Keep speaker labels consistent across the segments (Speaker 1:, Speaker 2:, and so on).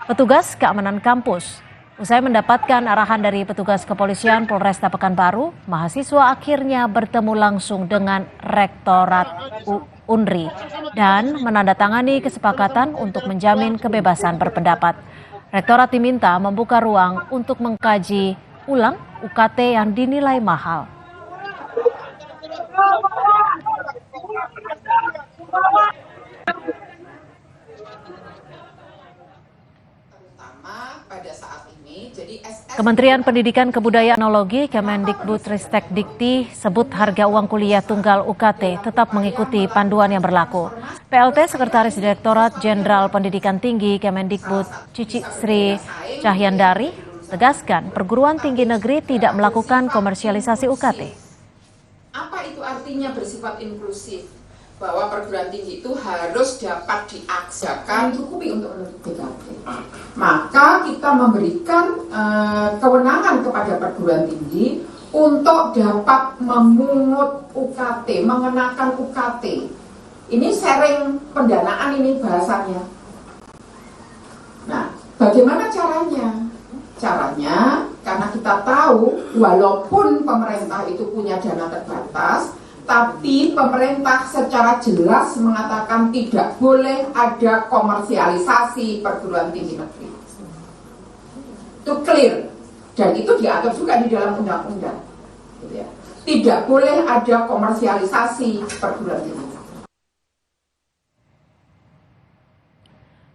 Speaker 1: petugas keamanan kampus. Usai mendapatkan arahan dari petugas kepolisian Polresta Pekanbaru, mahasiswa akhirnya bertemu langsung dengan Rektorat UNRI dan menandatangani kesepakatan untuk menjamin kebebasan berpendapat. Rektorat diminta membuka ruang untuk mengkaji ulang UKT yang dinilai mahal. Kementerian Pendidikan Kebudayaan Teknologi Kemendikbudristek Dikti sebut harga uang kuliah tunggal UKT tetap mengikuti panduan yang berlaku. PLT Sekretaris Direktorat Jenderal Pendidikan Tinggi Kemendikbud Cici Sri Cahyandari tegaskan perguruan tinggi negeri tidak melakukan komersialisasi UKT.
Speaker 2: Apa itu artinya bersifat inklusif? Bahwa perguruan tinggi itu harus dapat diaksakan cukupi untuk BKT. Maka kita memberikan kewenangan kepada perguruan tinggi untuk dapat memungut UKT, mengenakan UKT. Ini sharing pendanaan ini bahasanya. Nah, bagaimana caranya? Caranya, karena kita tahu walaupun pemerintah itu punya dana terbatas, tapi pemerintah secara jelas mengatakan tidak boleh ada komersialisasi perguruan tinggi negeri. Itu clear, dan itu diatur juga di dalam undang-undang. Tidak boleh ada komersialisasi perguruan tinggi.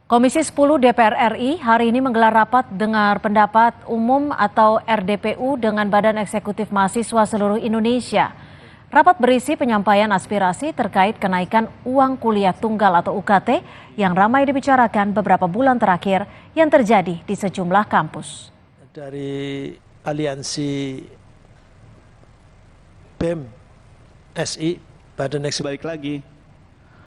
Speaker 1: Komisi 10 DPR RI hari ini menggelar rapat dengar pendapat umum atau RDPU dengan Badan Eksekutif Mahasiswa seluruh Indonesia. Rapat berisi penyampaian aspirasi terkait kenaikan uang kuliah tunggal atau UKT yang ramai dibicarakan beberapa bulan terakhir yang terjadi di sejumlah kampus.
Speaker 3: Dari aliansi BEM SI, Badan Eksekutif,
Speaker 4: baik lagi.